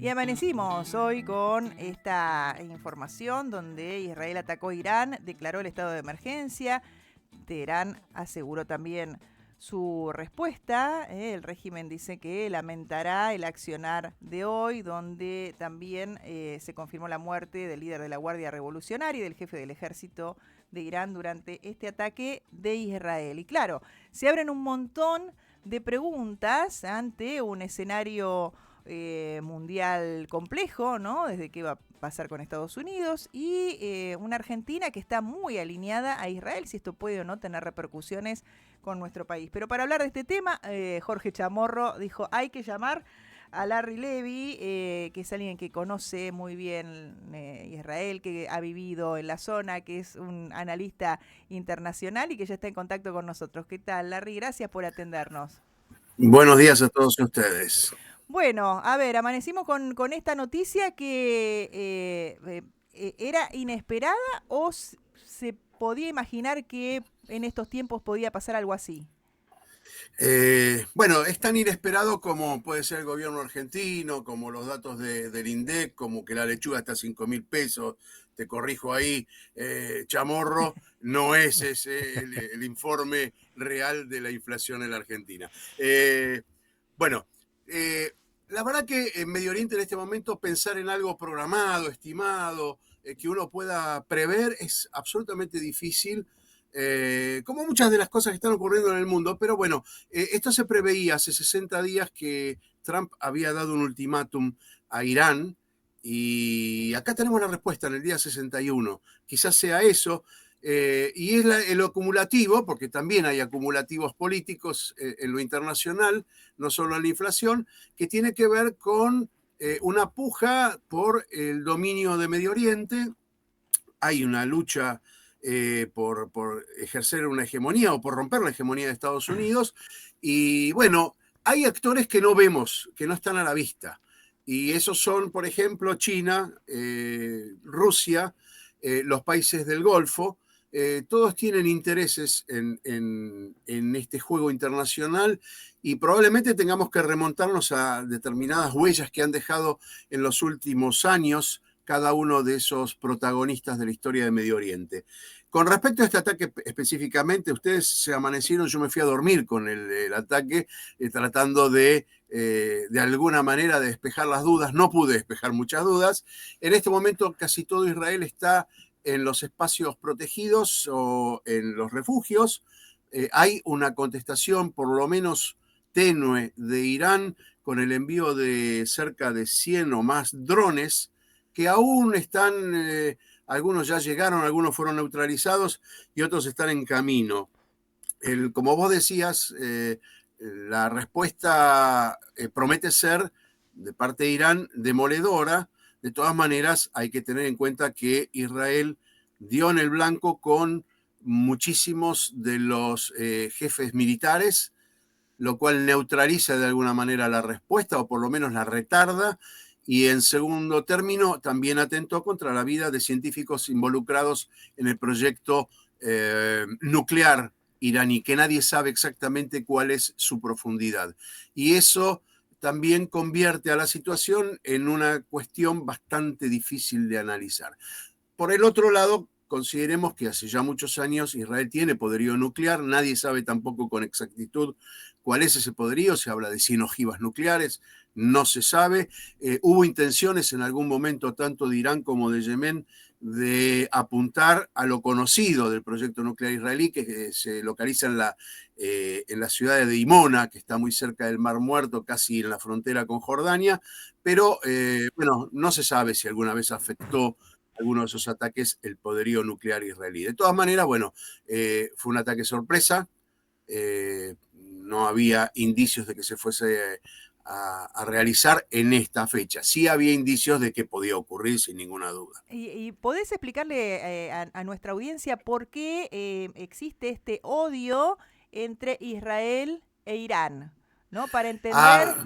Y amanecimos hoy con esta información donde Israel atacó a Irán, declaró el estado de emergencia. Teherán aseguró también su respuesta. El régimen dice que lamentará el accionar de hoy, donde también se confirmó la muerte del líder de la Guardia Revolucionaria y del jefe del ejército de Irán durante este ataque de Israel. Y claro, se abren un montón de preguntas ante un escenario mundial complejo, ¿no? Desde qué va a pasar con Estados Unidos y una Argentina que está muy alineada a Israel, si esto puede o no tener repercusiones con nuestro país. Pero para hablar de este tema, Jorge Chamorro dijo, hay que llamar a Larry Levy, que es alguien que conoce muy bien Israel, que ha vivido en la zona, que es un analista internacional y que ya está en contacto con nosotros. ¿Qué tal, Larry? Gracias por atendernos. Buenos días a todos ustedes. Bueno, a ver, amanecimos con esta noticia que era inesperada o se podía imaginar que en estos tiempos podía pasar algo así. Bueno, es tan inesperado como puede ser el gobierno argentino, como los datos del INDEC, como que la lechuga está a 5.000 pesos. Te corrijo ahí, Chamorro, no es ese el informe real de la inflación en la Argentina. Bueno, eh, la verdad que en Medio Oriente en este momento pensar en algo programado, estimado, que uno pueda prever es absolutamente difícil, como muchas de las cosas que están ocurriendo en el mundo, pero bueno, esto se preveía hace 60 días que Trump había dado un ultimátum a Irán y acá tenemos la respuesta en el día 61. Quizás sea eso. Y es lo acumulativo, porque también hay acumulativos políticos en lo internacional, no solo en la inflación, que tiene que ver con una puja por el dominio de Medio Oriente. Hay una lucha por ejercer una hegemonía o por romper la hegemonía de Estados Unidos. Y bueno, hay actores que no vemos, que no están a la vista. Y esos son, por ejemplo, China, Rusia, los países del Golfo. Todos tienen intereses en este juego internacional y probablemente tengamos que remontarnos a determinadas huellas que han dejado en los últimos años cada uno de esos protagonistas de la historia de Medio Oriente. Con respecto a este ataque específicamente, ustedes se amanecieron, yo me fui a dormir con el ataque, tratando de alguna manera de despejar las dudas. No pude despejar muchas dudas. En este momento casi todo Israel está en los espacios protegidos o en los refugios. Hay una contestación por lo menos tenue de Irán con el envío de cerca de 100 o más drones que aún están, algunos ya llegaron, algunos fueron neutralizados y otros están en camino. Como vos decías, la respuesta promete ser, de parte de Irán, demoledora. De todas maneras, hay que tener en cuenta que Israel dio en el blanco con muchísimos de los jefes militares, lo cual neutraliza de alguna manera la respuesta o por lo menos la retarda. Y en segundo término, también atentó contra la vida de científicos involucrados en el proyecto nuclear iraní, que nadie sabe exactamente cuál es su profundidad. Y eso también convierte a la situación en una cuestión bastante difícil de analizar. Por el otro lado, consideremos que hace ya muchos años Israel tiene poderío nuclear, nadie sabe tampoco con exactitud cuál es ese poderío, se habla de 100 ojivas nucleares, no se sabe. Hubo intenciones en algún momento tanto de Irán como de Yemen de apuntar a lo conocido del proyecto nuclear israelí, que se localiza en la ciudad de Dimona, que está muy cerca del Mar Muerto, casi en la frontera con Jordania, pero bueno, no se sabe si alguna vez afectó alguno de esos ataques el poderío nuclear israelí. De todas maneras, bueno, fue un ataque sorpresa, no había indicios de que se fuese a realizar en esta fecha. Sí había indicios de que podía ocurrir sin ninguna duda. ¿Y podés explicarle a nuestra audiencia por qué existe este odio entre Israel e Irán? ¿No? Para entender Ah,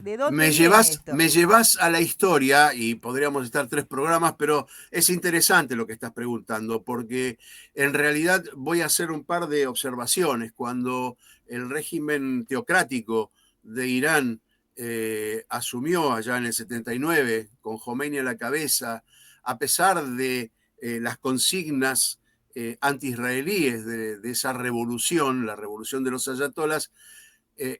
de dónde viene esto. me llevas a la historia y podríamos estar 3 programas, pero es interesante lo que estás preguntando, porque en realidad voy a hacer un par de observaciones. Cuando el régimen teocrático de Irán asumió allá en el 79 con Jomeini a la cabeza, a pesar de las consignas anti-israelíes de esa revolución, la revolución de los ayatolás,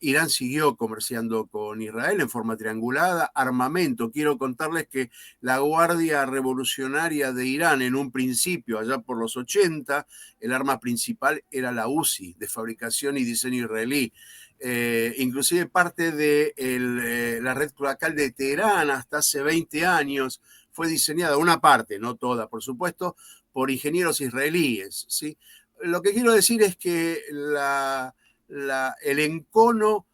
Irán siguió comerciando con Israel en forma triangulada, armamento. Quiero contarles que la Guardia Revolucionaria de Irán, en un principio, allá por los 80, el arma principal era la UCI, de fabricación y diseño israelí. Inclusive parte de la red cloacal de Teherán hasta hace 20 años fue diseñada, una parte, no toda, por supuesto, por ingenieros israelíes, ¿sí? Lo que quiero decir es que el encono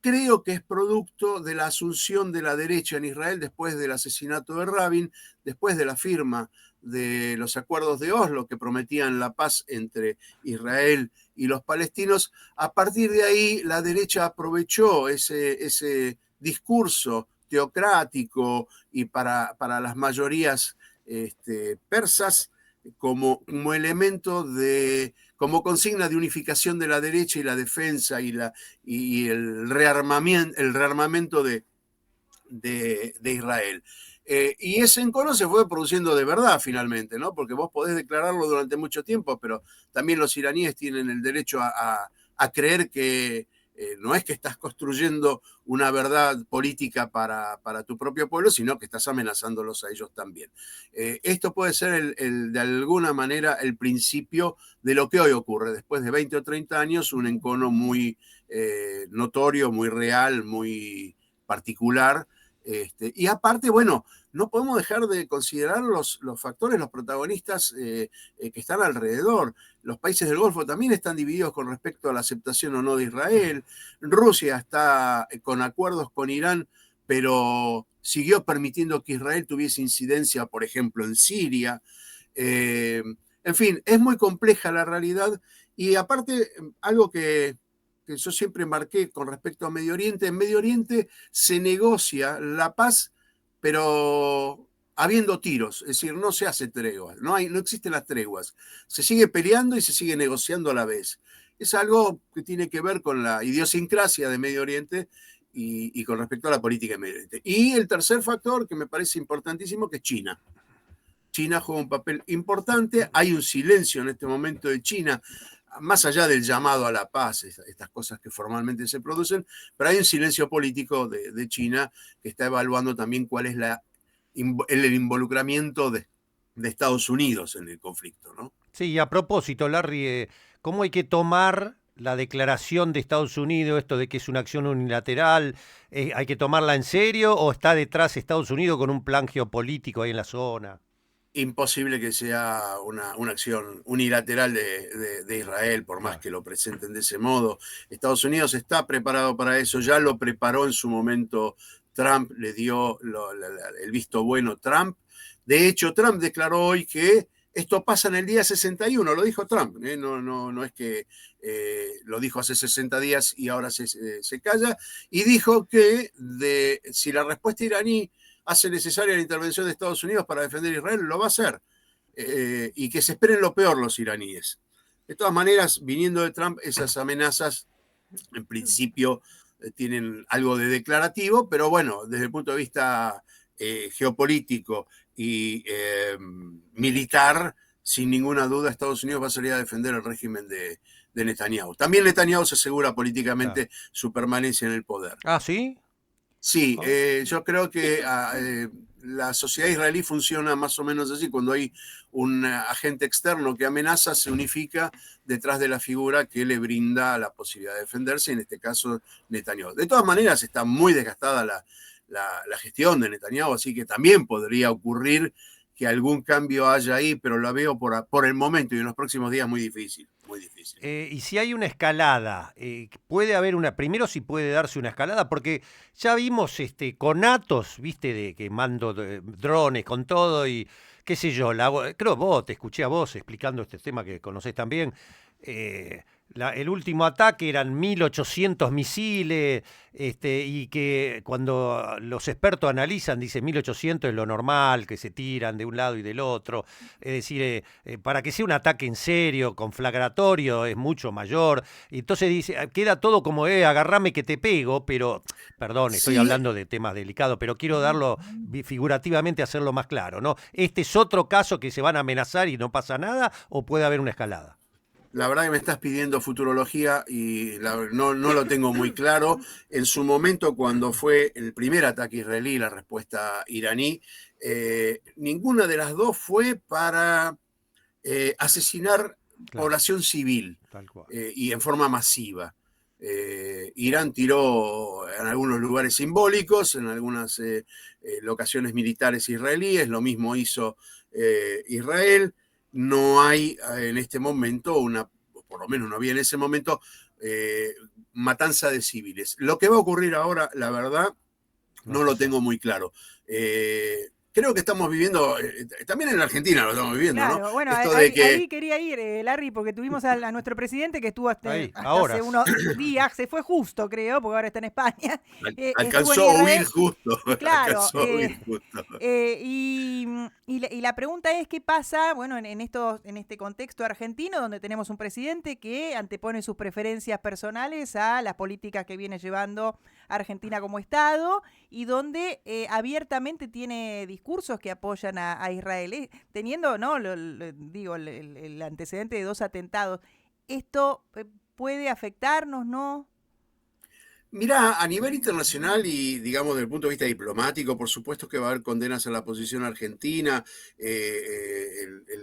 creo que es producto de la asunción de la derecha en Israel después del asesinato de Rabin, después de la firma de los acuerdos de Oslo que prometían la paz entre Israel y los palestinos. A partir de ahí, la derecha aprovechó ese discurso teocrático y para las mayorías persas como elemento como consigna de unificación de la derecha y la defensa y el rearmamento de Israel. Y ese encono se fue produciendo de verdad finalmente, ¿no? Porque vos podés declararlo durante mucho tiempo, pero también los iraníes tienen el derecho a creer que no es que estás construyendo una verdad política para tu propio pueblo, sino que estás amenazándolos a ellos también. Esto puede ser de alguna manera el principio de lo que hoy ocurre. Después de 20 o 30 años, un encono muy notorio, muy real, muy particular. Y aparte, bueno, no podemos dejar de considerar los factores, los protagonistas que están alrededor. Los países del Golfo también están divididos con respecto a la aceptación o no de Israel. Rusia está con acuerdos con Irán, pero siguió permitiendo que Israel tuviese incidencia, por ejemplo, en Siria. En fin, es muy compleja la realidad y aparte, algo que yo siempre marqué con respecto a Medio Oriente, en Medio Oriente se negocia la paz, pero habiendo tiros, es decir, no se hace tregua, no existen las treguas, se sigue peleando y se sigue negociando a la vez. Es algo que tiene que ver con la idiosincrasia de Medio Oriente y con respecto a la política de Medio Oriente. Y el tercer factor que me parece importantísimo, que es China. China juega un papel importante, hay un silencio en este momento de China, más allá del llamado a la paz, estas cosas que formalmente se producen, pero hay un silencio político de China que está evaluando también cuál es el involucramiento de Estados Unidos en el conflicto, ¿no? Sí, y a propósito, Larry, ¿cómo hay que tomar la declaración de Estados Unidos, esto de que es una acción unilateral? ¿Hay que tomarla en serio o está detrás Estados Unidos con un plan geopolítico ahí en la zona? Imposible que sea una acción unilateral de Israel, por más Claro. que lo presenten de ese modo. Estados Unidos está preparado para eso, ya lo preparó en su momento Trump, le dio el visto bueno Trump. De hecho, Trump declaró hoy que esto pasa en el día 61, lo dijo Trump, no es que lo dijo hace 60 días y ahora se calla, y dijo que si la respuesta iraní hace necesaria la intervención de Estados Unidos para defender a Israel, lo va a hacer. Y que se esperen lo peor los iraníes. De todas maneras, viniendo de Trump, esas amenazas en principio tienen algo de declarativo, pero bueno, desde el punto de vista geopolítico y militar, sin ninguna duda Estados Unidos va a salir a defender el régimen de Netanyahu. También Netanyahu se asegura políticamente su permanencia en el poder. Ah, ¿sí? Sí, Oh. yo creo que la sociedad israelí funciona más o menos así. Cuando hay un agente externo que amenaza, se unifica detrás de la figura que le brinda la posibilidad de defenderse, en este caso Netanyahu. De todas maneras, está muy desgastada la gestión de Netanyahu, así que también podría ocurrir que algún cambio haya ahí, pero lo veo por el momento y en los próximos días muy difícil, muy difícil. Y si hay una escalada, puede haber primero si puede darse una escalada, porque ya vimos conatos, viste, de que mando drones con todo y qué sé yo, creo vos, te escuché a vos explicando este tema que conocés también, el último ataque eran 1.800 misiles, y que cuando los expertos analizan, dicen 1.800 es lo normal, que se tiran de un lado y del otro. Es decir, para que sea un ataque en serio, conflagratorio, es mucho mayor. Y entonces dice, queda todo como, agarrame que te pego, pero, perdón, estoy Sí, hablando de temas delicados, pero quiero darlo figurativamente, hacerlo más claro, ¿no? ¿Este es otro caso que se van a amenazar y no pasa nada, o puede haber una escalada? la verdad que me estás pidiendo futurología y no lo tengo muy claro. En su momento, cuando fue el primer ataque israelí, la respuesta iraní, ninguna de las dos fue para asesinar Claro, población civil tal cual. y en forma masiva. Irán tiró en algunos lugares simbólicos, en algunas locaciones militares israelíes, lo mismo hizo Israel. No hay en este momento por lo menos no había en ese momento, eh, matanza de civiles. Lo que va a ocurrir ahora, la verdad, No no se lo sabe. tengo muy claro. Creo que estamos viviendo, también en la Argentina lo estamos viviendo, ¿no? Claro, bueno, Esto de ahí, que ahí quería ir, Larry, porque tuvimos a nuestro presidente que estuvo Ahí, hasta ahora. hace unos días, se fue justo, creo, porque ahora está en España, estuvo en alcanzó a huir Israel. justo, Claro, alcanzó a huir justo. y la pregunta es qué pasa, bueno, en este contexto argentino donde tenemos un presidente que antepone sus preferencias personales a las políticas que viene llevando Argentina como Estado y donde abiertamente tiene discursos que apoyan a Israel, teniendo, no, digo, el antecedente de 2 atentados. ¿Esto puede afectarnos, no? Mirá, a nivel internacional y digamos desde el punto de vista diplomático, por supuesto que va a haber condenas a la posición argentina.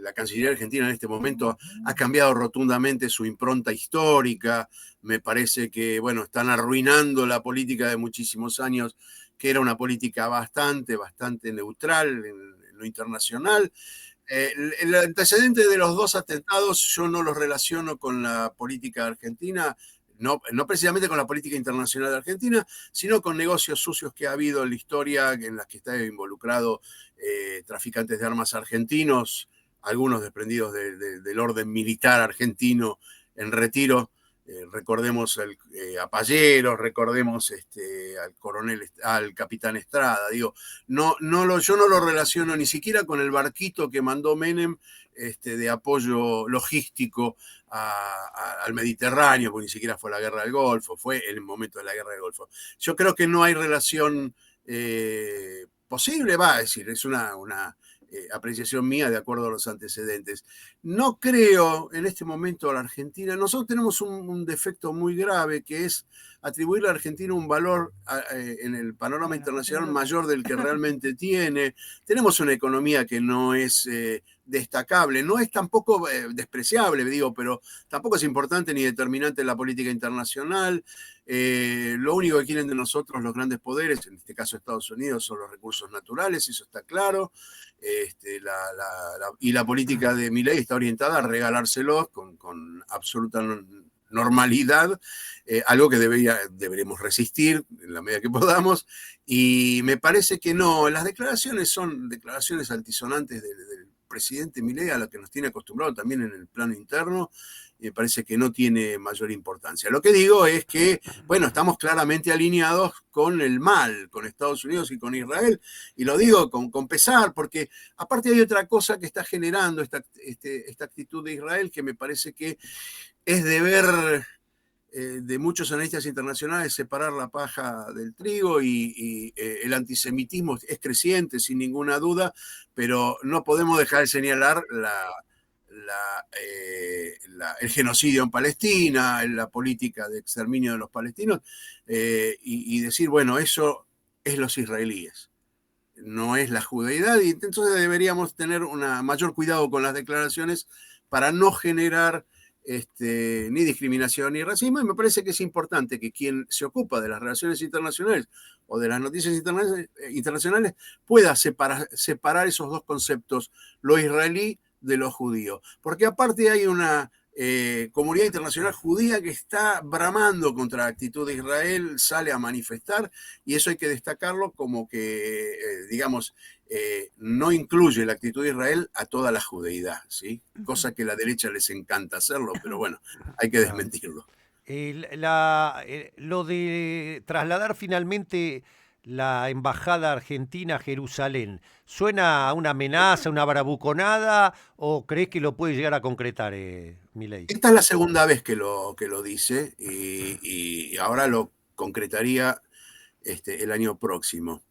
La Cancillería argentina en este momento ha cambiado rotundamente su impronta histórica. Me parece que, bueno, están arruinando la política de muchísimos años, que era una política bastante neutral en lo internacional. El antecedente de los 2 atentados yo no los relaciono con la política argentina, no precisamente con la política internacional de Argentina, sino con negocios sucios que ha habido en la historia en las que está involucrado traficantes de armas argentinos, algunos desprendidos del orden militar argentino en retiro. Recordemos a Pallero, recordemos al coronel, al capitán Estrada. Digo, yo no lo relaciono ni siquiera con el barquito que mandó Menem de apoyo logístico al Mediterráneo, porque ni siquiera fue la guerra del Golfo, fue en el momento de la guerra del Golfo. Yo creo que no hay relación posible, va a decir, es una apreciación mía de acuerdo a los antecedentes. No creo en este momento a la Argentina. Nosotros tenemos un defecto muy grave que es atribuirle a la Argentina un valor en el panorama Bueno, internacional mayor del que realmente tiene. Tenemos una economía que no es destacable, no es tampoco despreciable, digo, pero tampoco es importante ni determinante en la política internacional. Lo único que quieren de nosotros los grandes poderes, en este caso Estados Unidos, son los recursos naturales, eso está claro. Y la política de Milei está orientada a regalárselos con absoluta normalidad, algo que deberemos resistir en la medida que podamos, y me parece que no, las declaraciones son declaraciones altisonantes del presidente Milei, a lo que nos tiene acostumbrado también en el plano interno, y me parece que no tiene mayor importancia. Lo que digo es que, bueno, estamos claramente alineados con el mal, con Estados Unidos y con Israel, y lo digo con pesar, porque aparte hay otra cosa que está generando esta actitud de Israel que me parece que es deber de muchos analistas internacionales separar la paja del trigo y el antisemitismo es creciente sin ninguna duda, pero no podemos dejar de señalar el genocidio en Palestina, la política de exterminio de los palestinos y decir, bueno, eso es los israelíes, no es la judeidad, y entonces deberíamos tener un mayor cuidado con las declaraciones para no generar ni discriminación ni racismo, y me parece que es importante que quien se ocupa de las relaciones internacionales o de las noticias internacionales pueda separar esos dos conceptos, lo israelí de lo judío, porque aparte hay una comunidad internacional judía que está bramando contra la actitud de Israel, sale a manifestar, y eso hay que destacarlo como que, digamos, no incluye la actitud de Israel a toda la judeidad, ¿sí? Cosa que a la derecha les encanta hacerlo, pero bueno, hay que Claro. desmentirlo. Lo de trasladar finalmente la embajada argentina a Jerusalén, ¿suena a una amenaza, una bravuconada o crees que lo puede llegar a concretar, Milei? Esta es la segunda vez que lo dice y ahora lo concretaría el año próximo.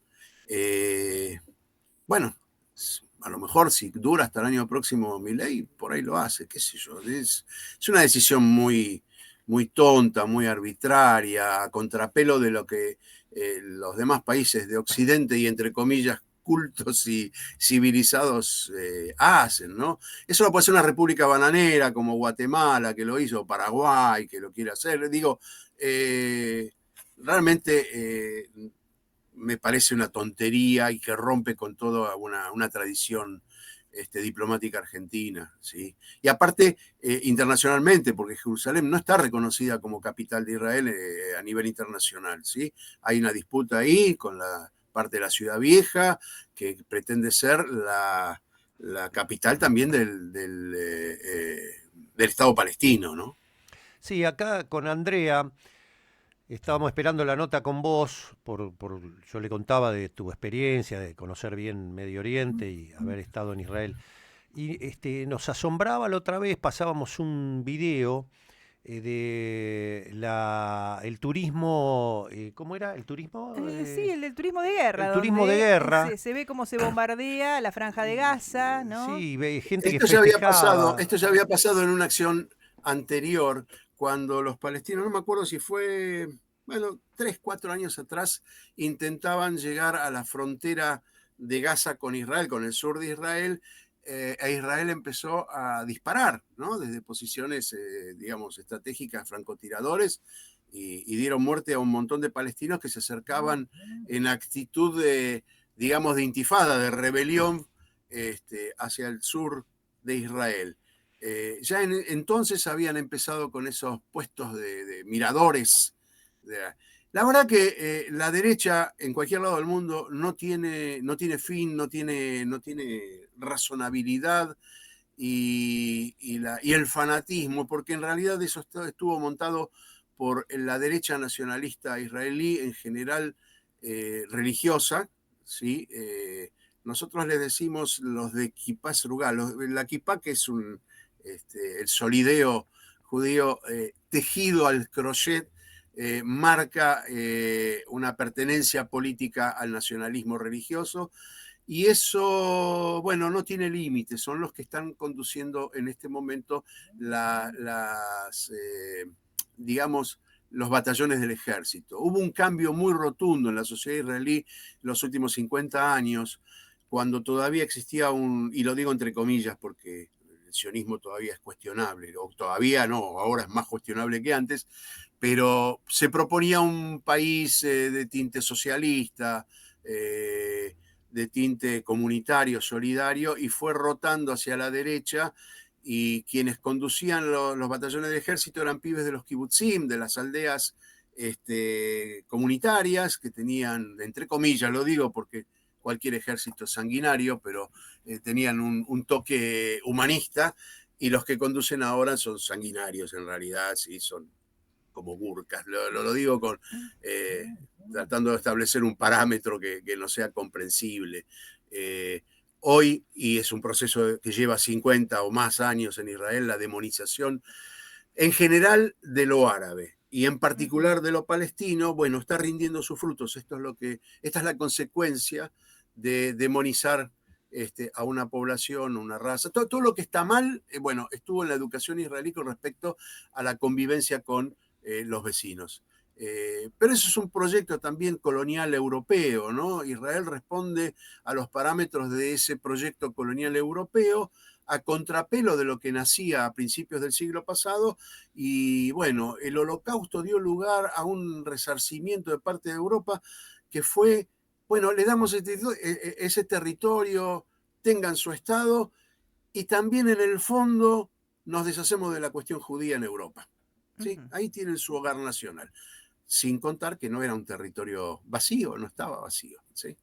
Bueno, a lo mejor si dura hasta el año próximo Milei, por ahí lo hace, qué sé yo. Es una decisión muy tonta, muy arbitraria, a contrapelo de lo que los demás países de Occidente y entre comillas cultos y civilizados hacen, ¿no? Eso lo puede hacer una república bananera como Guatemala, que lo hizo, Paraguay, que lo quiere hacer. Digo, realmente me parece una tontería y que rompe con toda una tradición diplomática argentina, ¿sí? Y aparte, internacionalmente, porque Jerusalén no está reconocida como capital de Israel a nivel internacional, ¿sí? Hay una disputa ahí con la parte de la ciudad vieja, que pretende ser la capital también del Estado palestino, ¿no? Sí, acá con Andrea estábamos esperando la nota con vos, yo le contaba de tu experiencia, de conocer bien Medio Oriente y haber estado en Israel. Y nos asombraba la otra vez, pasábamos un video el turismo, ¿cómo era? ¿El turismo? Sí, el del turismo de guerra, El turismo de donde guerra. se ve cómo se bombardea la franja de Gaza, ¿no? Sí, gente que festejaba. Esto ya había pasado en una acción anterior, cuando los palestinos, no me acuerdo si fue, bueno, 3, 4 años atrás, intentaban llegar a la frontera de Gaza con Israel, con el sur de Israel, e Israel empezó a disparar, ¿no? Desde posiciones, digamos, estratégicas, francotiradores, y dieron muerte a un montón de palestinos que se acercaban en actitud de, digamos, de intifada, de rebelión hacia el sur de Israel. Ya entonces habían empezado con esos puestos de miradores. La verdad que la derecha en cualquier lado del mundo no tiene fin, no tiene razonabilidad y el fanatismo, porque en realidad eso estuvo montado por la derecha nacionalista israelí, en general religiosa, ¿sí? Nosotros les decimos los de Kippah Srugá, la Kippah, que es el solideo judío tejido al crochet, marca una pertenencia política al nacionalismo religioso, y eso, bueno, no tiene límites, son los que están conduciendo en este momento digamos, los batallones del ejército. Hubo un cambio muy rotundo en la sociedad israelí en los últimos 50 años, cuando todavía existía y lo digo entre comillas porque el sionismo todavía es cuestionable, o todavía no, ahora es más cuestionable que antes, pero se proponía un país de tinte socialista, de tinte comunitario, solidario, y fue rotando hacia la derecha, y quienes conducían los batallones del ejército eran pibes de los kibutzim, de las aldeas comunitarias, que tenían, entre comillas lo digo porque cualquier ejército es sanguinario, pero tenían un toque humanista, y los que conducen ahora son sanguinarios en realidad, sí, son como burcas. Lo digo tratando de establecer un parámetro que no sea comprensible. Hoy, y es un proceso que lleva 50 o más años en Israel, la demonización en general de lo árabe y en particular de lo palestino, bueno, está rindiendo sus frutos. Esta es la consecuencia de demonizar a una población, una raza. Todo lo que está mal, bueno, estuvo en la educación israelí con respecto a la convivencia con los vecinos. Pero eso es un proyecto también colonial europeo, ¿no? Israel responde a los parámetros de ese proyecto colonial europeo, a contrapelo de lo que nacía a principios del siglo pasado, y bueno, el holocausto dio lugar a un resarcimiento de parte de Europa que fue, bueno, le damos ese territorio, tengan su estado, y también en el fondo nos deshacemos de la cuestión judía en Europa. ¿Sí? Ahí tienen su hogar nacional. Sin contar que no era un territorio vacío, no estaba vacío. ¿Sí?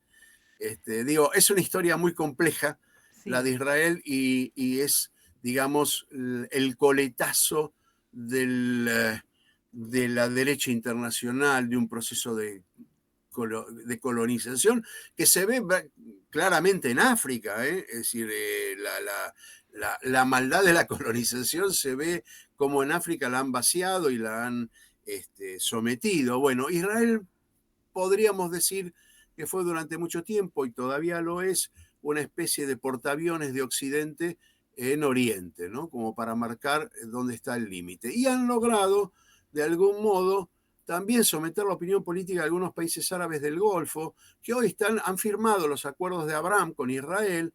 Digo, es una historia muy compleja, Sí. la de Israel, y es, digamos, el coletazo de la derecha internacional, de un proceso de colonización que se ve claramente en África. Es decir, la maldad de la colonización se ve como en África la han vaciado y la han sometido. Bueno, Israel podríamos decir que fue durante mucho tiempo, y todavía lo es, una especie de portaaviones de Occidente en Oriente, ¿no? Como para marcar dónde está el límite. Y han logrado, de algún modo, también someter la opinión política de algunos países árabes del Golfo, que hoy han firmado los acuerdos de Abraham con Israel,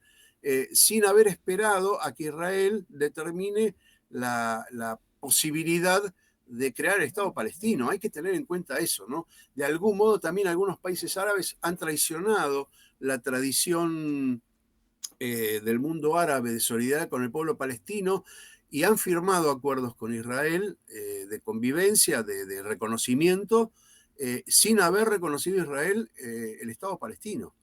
sin haber esperado a que Israel determine la posibilidad de crear el Estado palestino. Hay que tener en cuenta eso, ¿no? De algún modo también algunos países árabes han traicionado la tradición del mundo árabe de solidaridad con el pueblo palestino y han firmado acuerdos con Israel de convivencia, de reconocimiento, sin haber reconocido Israel el Estado palestino.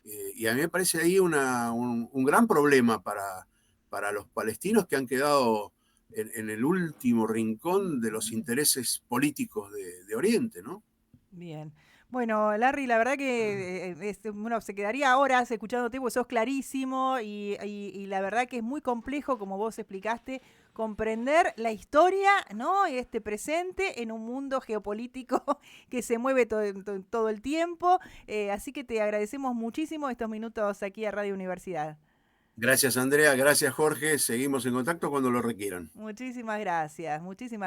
Y a mí me parece ahí un gran problema para los palestinos, que han quedado en el último rincón de los intereses políticos de Oriente, ¿no? Bien. Bueno, Larry, la verdad que uno se quedaría horas escuchándote, porque sos clarísimo y la verdad que es muy complejo, como vos explicaste, comprender la historia, ¿no? Y este presente en un mundo geopolítico que se mueve todo el tiempo. Así que te agradecemos muchísimo estos minutos aquí a Radio Universidad. Gracias, Andrea. Gracias, Jorge. Seguimos en contacto cuando lo requieran. Muchísimas gracias. Muchísimas